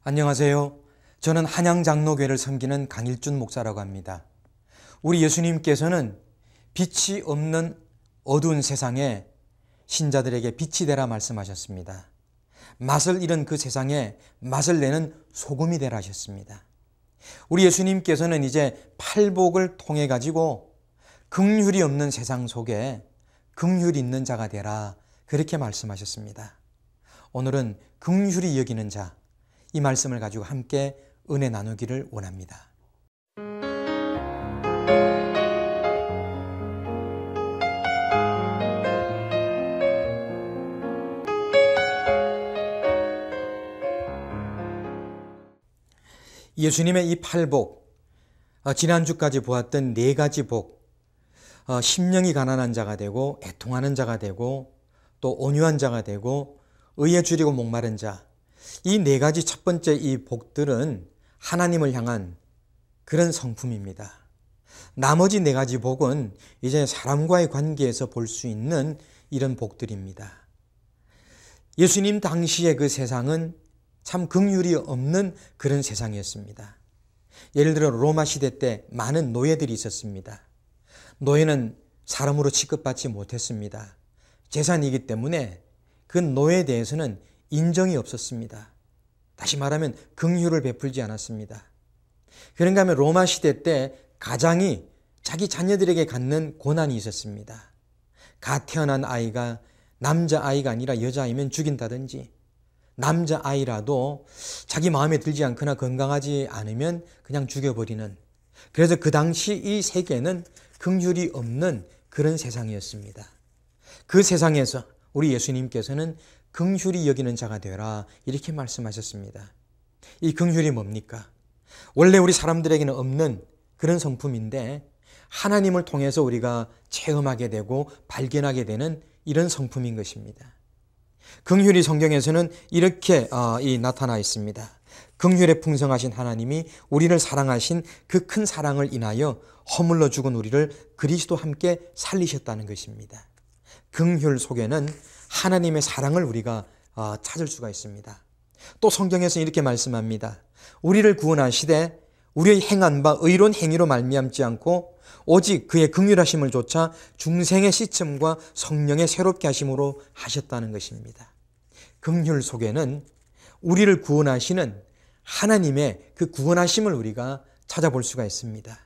안녕하세요. 저는 한양장로교회를 섬기는 강일준 목사라고 합니다. 우리 예수님께서는 빛이 없는 어두운 세상에 신자들에게 빛이 되라 말씀하셨습니다. 맛을 잃은 그 세상에 맛을 내는 소금이 되라 하셨습니다. 우리 예수님께서는 이제 팔복을 통해 가지고 긍휼이 없는 세상 속에 긍휼이 있는 자가 되라 그렇게 말씀하셨습니다. 오늘은 긍휼히 여기는 자, 이 말씀을 가지고 함께 은혜 나누기를 원합니다. 예수님의 이 팔복, 지난주까지 보았던 네 가지 복, 심령이 가난한 자가 되고 애통하는 자가 되고 또 온유한 자가 되고 의에 줄이고 목마른 자, 이 네 가지 첫 번째 이 복들은 하나님을 향한 그런 성품입니다. 나머지 네 가지 복은 이제 사람과의 관계에서 볼 수 있는 이런 복들입니다. 예수님 당시의 그 세상은 참 긍휼이 없는 그런 세상이었습니다. 예를 들어 로마 시대 때 많은 노예들이 있었습니다. 노예는 사람으로 취급받지 못했습니다. 재산이기 때문에 그 노예에 대해서는 인정이 없었습니다. 다시 말하면 긍휼을 베풀지 않았습니다. 그런가 하면 로마 시대 때 가장이 자기 자녀들에게 갖는 고난이 있었습니다. 갓 태어난 아이가 남자아이가 아니라 여자아이면 죽인다든지, 남자아이라도 자기 마음에 들지 않거나 건강하지 않으면 그냥 죽여버리는, 그래서 그 당시 이 세계는 긍휼이 없는 그런 세상이었습니다. 그 세상에서 우리 예수님께서는 긍휼히 여기는 자가 되라 이렇게 말씀하셨습니다. 이 긍휼이 뭡니까? 원래 우리 사람들에게는 없는 그런 성품인데 하나님을 통해서 우리가 체험하게 되고 발견하게 되는 이런 성품인 것입니다. 긍휼이 성경에서는 이렇게 나타나 있습니다. 긍휼에 풍성하신 하나님이 우리를 사랑하신 그 큰 사랑을 인하여 허물러 죽은 우리를 그리스도와 함께 살리셨다는 것입니다. 긍휼 속에는 하나님의 사랑을 우리가 찾을 수가 있습니다. 또 성경에서 이렇게 말씀합니다. 우리를 구원하시되 우리의 행한 바 의로운 행위로 말미암지 않고 오직 그의 긍휼하심을 조차 중생의 씻음과 성령의 새롭게 하심으로 하셨다는 것입니다. 긍휼 속에는 우리를 구원하시는 하나님의 그 구원하심을 우리가 찾아볼 수가 있습니다.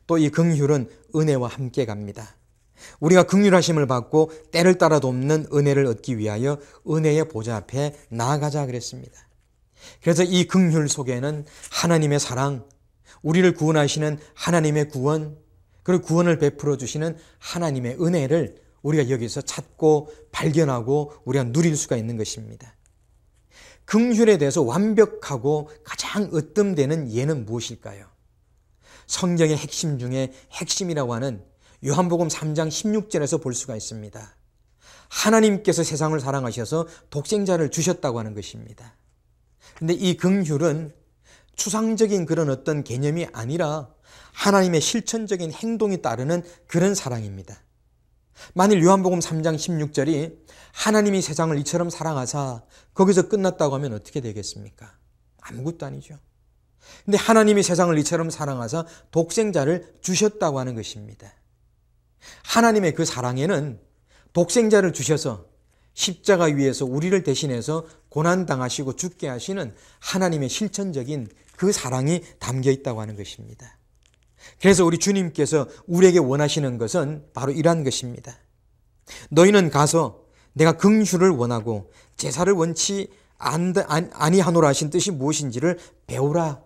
또 이 긍휼은 은혜와 함께 갑니다. 우리가 긍휼하심을 받고 때를 따라 돕는 은혜를 얻기 위하여 은혜의 보좌 앞에 나아가자 그랬습니다. 그래서 이 긍휼 속에는 하나님의 사랑, 우리를 구원하시는 하나님의 구원, 그리고 구원을 베풀어 주시는 하나님의 은혜를 우리가 여기서 찾고 발견하고 우리가 누릴 수가 있는 것입니다. 긍휼에 대해서 완벽하고 가장 으뜸되는 예는 무엇일까요? 성경의 핵심 중에 핵심이라고 하는 요한복음 3장 16절에서 볼 수가 있습니다. 하나님께서 세상을 사랑하셔서 독생자를 주셨다고 하는 것입니다. 그런데 이 긍휼은 추상적인 그런 어떤 개념이 아니라 하나님의 실천적인 행동이 따르는 그런 사랑입니다. 만일 요한복음 3장 16절이 하나님이 세상을 이처럼 사랑하사 거기서 끝났다고 하면 어떻게 되겠습니까? 아무것도 아니죠. 근데 하나님이 세상을 이처럼 사랑하사 독생자를 주셨다고 하는 것입니다. 하나님의 그 사랑에는 독생자를 주셔서 십자가 위에서 우리를 대신해서 고난당하시고 죽게 하시는 하나님의 실천적인 그 사랑이 담겨 있다고 하는 것입니다. 그래서 우리 주님께서 우리에게 원하시는 것은 바로 이러한 것입니다. 너희는 가서 내가 긍휼을 원하고 제사를 원치 아니하노라 하신 뜻이 무엇인지를 배우라.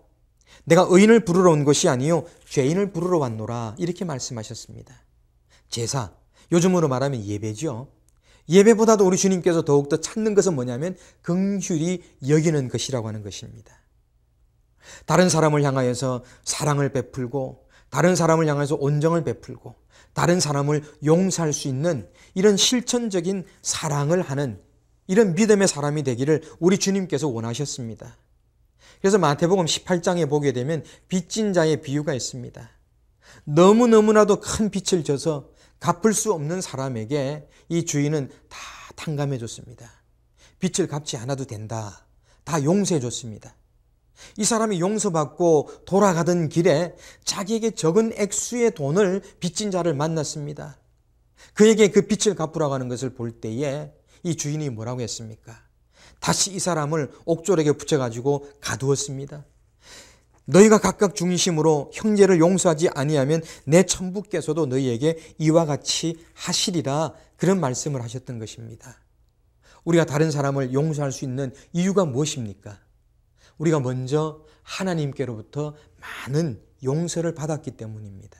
내가 의인을 부르러 온 것이 아니요 죄인을 부르러 왔노라 이렇게 말씀하셨습니다. 제사, 요즘으로 말하면 예배죠. 예배보다도 우리 주님께서 더욱더 찾는 것은 뭐냐면 긍휼히 여기는 것이라고 하는 것입니다. 다른 사람을 향하여서 사랑을 베풀고 다른 사람을 향해서 온정을 베풀고 다른 사람을 용서할 수 있는 이런 실천적인 사랑을 하는 이런 믿음의 사람이 되기를 우리 주님께서 원하셨습니다. 그래서 마태복음 18장에 보게 되면 빚진 자의 비유가 있습니다. 너무너무나도 큰 빚을 져서 갚을 수 없는 사람에게 이 주인은 다 탕감해 줬습니다. 빚을 갚지 않아도 된다. 다 용서해 줬습니다. 이 사람이 용서받고 돌아가던 길에 자기에게 적은 액수의 돈을 빚진 자를 만났습니다. 그에게 그 빚을 갚으라고 하는 것을 볼 때에 이 주인이 뭐라고 했습니까? 다시 이 사람을 옥졸에게 붙여가지고 가두었습니다. 너희가 각각 중심으로 형제를 용서하지 아니하면 내 천부께서도 너희에게 이와 같이 하시리라, 그런 말씀을 하셨던 것입니다. 우리가 다른 사람을 용서할 수 있는 이유가 무엇입니까? 우리가 먼저 하나님께로부터 많은 용서를 받았기 때문입니다.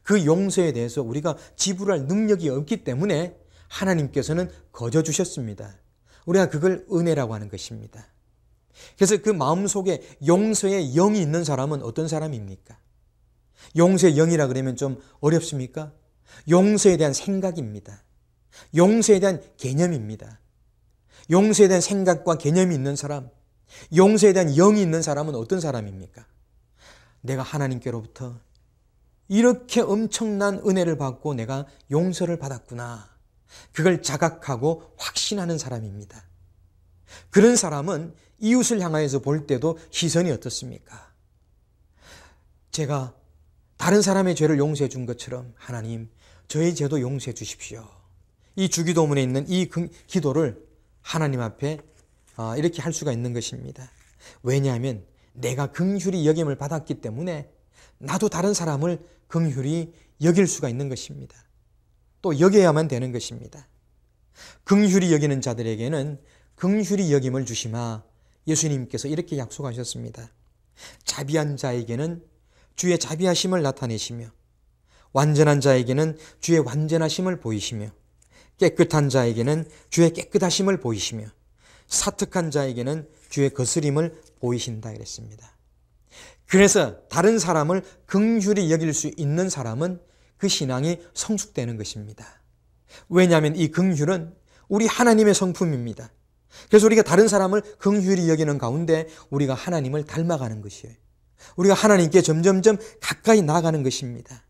그 용서에 대해서 우리가 지불할 능력이 없기 때문에 하나님께서는 거저 주셨습니다. 우리가 그걸 은혜라고 하는 것입니다. 그래서 그 마음속에 용서의 영이 있는 사람은 어떤 사람입니까? 용서의 영이라 그러면 좀 어렵습니까? 용서에 대한 생각입니다. 용서에 대한 개념입니다. 용서에 대한 생각과 개념이 있는 사람, 용서에 대한 영이 있는 사람은 어떤 사람입니까? 내가 하나님께로부터 이렇게 엄청난 은혜를 받고 내가 용서를 받았구나, 그걸 자각하고 확신하는 사람입니다. 그런 사람은 이웃을 향하여서 볼 때도 시선이 어떻습니까? 제가 다른 사람의 죄를 용서해 준 것처럼 하나님, 저의 죄도 용서해 주십시오. 이 주기도문에 있는 이 기도를 하나님 앞에 이렇게 할 수가 있는 것입니다. 왜냐하면 내가 긍휼히 여김을 받았기 때문에 나도 다른 사람을 긍휼히 여길 수가 있는 것입니다. 또 여겨야만 되는 것입니다. 긍휼히 여기는 자들에게는 긍휼히 여김을 주시마, 예수님께서 이렇게 약속하셨습니다. 자비한 자에게는 주의 자비하심을 나타내시며 완전한 자에게는 주의 완전하심을 보이시며 깨끗한 자에게는 주의 깨끗하심을 보이시며 사특한 자에게는 주의 거스림을 보이신다 그랬습니다. 그래서 다른 사람을 긍휼히 여길 수 있는 사람은 그 신앙이 성숙되는 것입니다. 왜냐하면 이 긍휼은 우리 하나님의 성품입니다. 그래서 우리가 다른 사람을 긍휼히 여기는 가운데 우리가 하나님을 닮아가는 것이에요. 우리가 하나님께 점점점 가까이 나아가는 것입니다.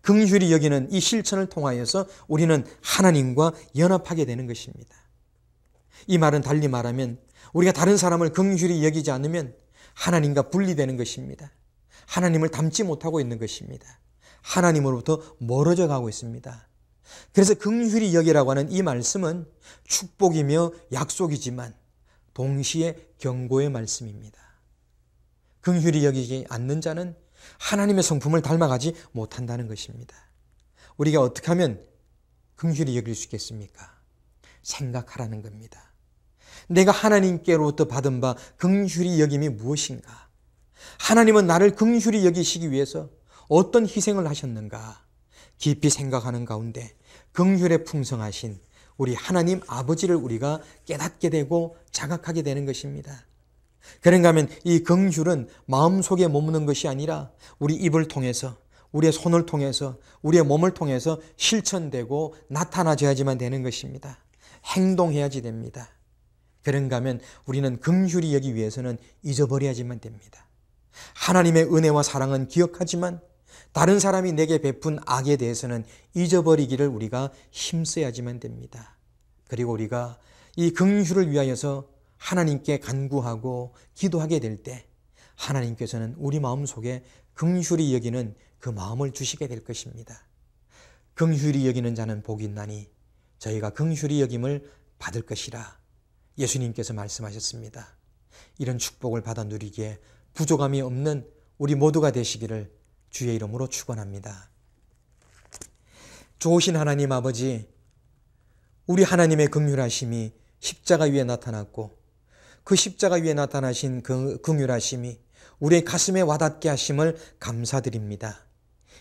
긍휼히 여기는 이 실천을 통하여서 우리는 하나님과 연합하게 되는 것입니다. 이 말은 달리 말하면 우리가 다른 사람을 긍휼히 여기지 않으면 하나님과 분리되는 것입니다. 하나님을 닮지 못하고 있는 것입니다. 하나님으로부터 멀어져 가고 있습니다. 그래서 긍휼히 여기라고 하는 이 말씀은 축복이며 약속이지만 동시에 경고의 말씀입니다. 긍휼히 여기지 않는 자는 하나님의 성품을 닮아가지 못한다는 것입니다. 우리가 어떻게 하면 긍휼히 여길 수 있겠습니까? 생각하라는 겁니다. 내가 하나님께로부터 받은 바 긍휼히 여김이 무엇인가? 하나님은 나를 긍휼히 여기시기 위해서 어떤 희생을 하셨는가? 깊이 생각하는 가운데 긍휼에 풍성하신 우리 하나님 아버지를 우리가 깨닫게 되고 자각하게 되는 것입니다. 그런가 하면 이 긍휼은 마음속에 머무는 것이 아니라 우리 입을 통해서, 우리의 손을 통해서, 우리의 몸을 통해서 실천되고 나타나져야지만 되는 것입니다. 행동해야지 됩니다. 그런가 하면 우리는 긍휼히 여기 위해서는 잊어버려야지만 됩니다. 하나님의 은혜와 사랑은 기억하지만 다른 사람이 내게 베푼 악에 대해서는 잊어버리기를 우리가 힘써야지만 됩니다. 그리고 우리가 이 긍휼을 위하여서 하나님께 간구하고 기도하게 될 때 하나님께서는 우리 마음속에 긍휼히 여기는 그 마음을 주시게 될 것입니다. 긍휼히 여기는 자는 복이 있나니 저희가 긍휼히 여김을 받을 것이라 예수님께서 말씀하셨습니다. 이런 축복을 받아 누리기에 부족함이 없는 우리 모두가 되시기를 주의 이름으로 축원합니다. 좋으신 하나님 아버지, 우리 하나님의 긍휼하심이 십자가 위에 나타났고 그 십자가 위에 나타나신 그 긍휼하심이 우리의 가슴에 와닿게 하심을 감사드립니다.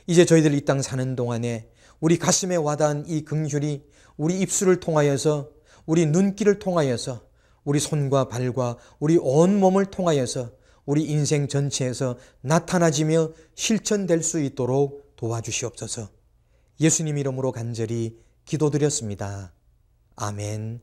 이제 저희들 이 땅 사는 동안에 우리 가슴에 와닿은 이 긍휼이 우리 입술을 통하여서, 우리 눈길을 통하여서, 우리 손과 발과 우리 온몸을 통하여서 우리 인생 전체에서 나타나지며 실천될 수 있도록 도와주시옵소서. 예수님 이름으로 간절히 기도드렸습니다. 아멘.